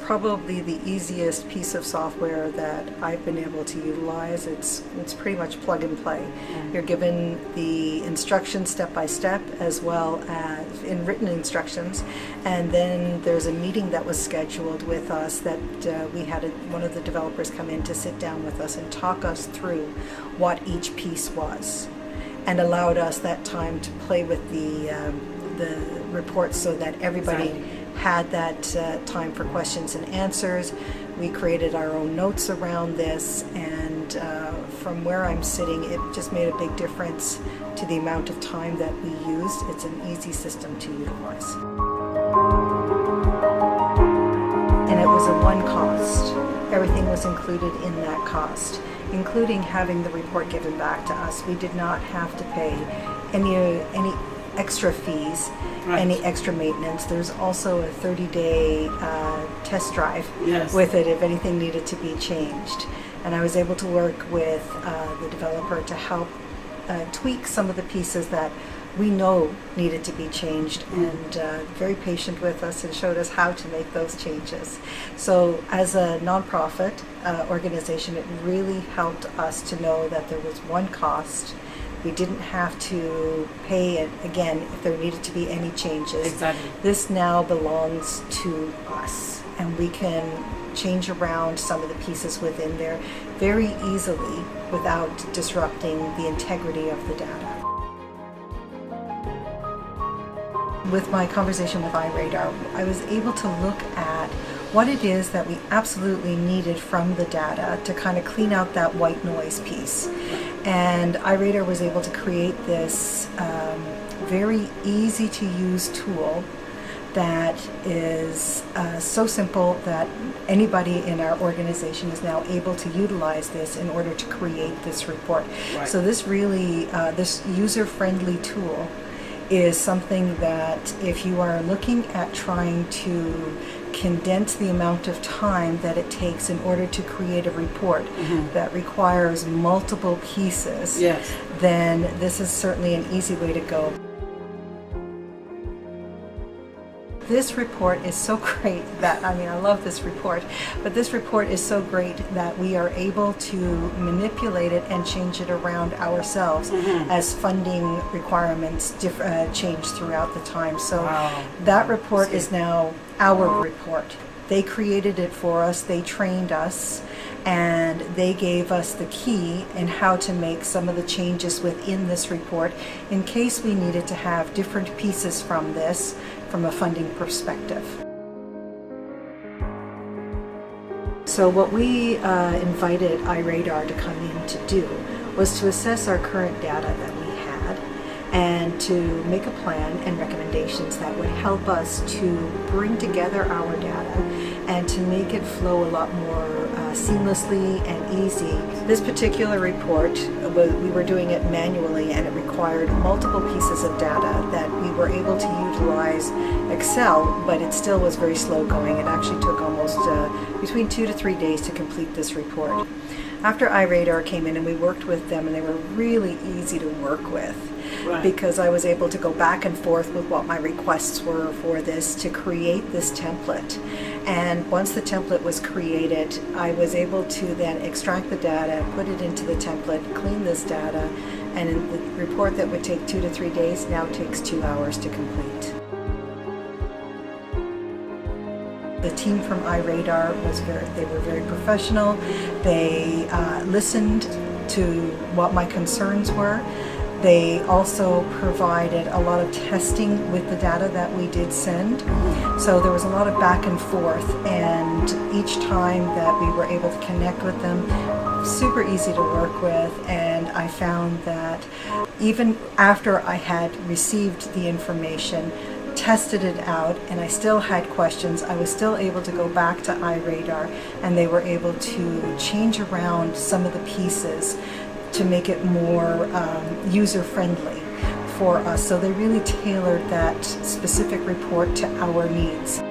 probably the easiest piece of software that I've been able to utilize. It's pretty much plug and play. You're given the instructions step by step, as well as in written instructions, and then there's a meeting that was scheduled with us that we had one of the developers come in to sit down with us and talk us through what each piece was, and allowed us that time to play with the reports so that everybody had that time for questions and answers. We created our own notes around this, and from where I'm sitting, it just made a big difference to the amount of time that we used. It's an easy system to utilize. And it was a one cost. Everything was included in that cost, including having the report given back to us. We did not have to pay any extra fees, any extra maintenance. There's also a 30-day test drive with it if anything needed to be changed. And I was able to work with the developer to help tweak some of the pieces that we know needed to be changed, and very patient with us and showed us how to make those changes. So as a nonprofit organization, it really helped us to know that there was one cost. We didn't have to pay it again if there needed to be any changes. Exactly. This now belongs to us, and we can change around some of the pieces within there very easily without disrupting the integrity of the data. With my conversation with iRadar, I was able to look at what it is that we absolutely needed from the data to kind of clean out that white noise piece. And iRadar was able to create this very easy to use tool that is so simple that anybody in our organization is now able to utilize this in order to create this report. So this really, this user-friendly tool is something that if you are looking at trying to condense the amount of time that it takes in order to create a report that requires multiple pieces, then this is certainly an easy way to go. This report is so great that, I mean, I love this report, but this report is so great that we are able to manipulate it and change it around ourselves as funding requirements change throughout the time. So that report is now our report. They created it for us, they trained us, and they gave us the key in how to make some of the changes within this report in case we needed to have different pieces from this from a funding perspective. So what we invited iRadar to come in to do was to assess our current data that we had and to make a plan and recommendations that would help us to bring together our data and to make it flow a lot more seamlessly and easy. This particular report, we were doing it manually, and it required multiple pieces of data that we were able to utilize Excel, but it still was very slow going. It actually took almost between 2 to 3 days to complete this report. After iRadar came in and we worked with them, and they were really easy to work with. Because I was able to go back and forth with what my requests were for this to create this template. And once the template was created, I was able to then extract the data, put it into the template, clean this data, and in the report that would take 2 to 3 days now takes 2 hours to complete. The team from iRadar they were very professional. They listened to what my concerns were. They also provided a lot of testing with the data that we did send. So there was a lot of back and forth, and each time that we were able to connect with them, super easy to work with. And I found that even after I had received the information, tested it out, and I still had questions, I was still able to go back to iRadar, and they were able to change around some of the pieces to make it more user-friendly for us. So they really tailored that specific report to our needs.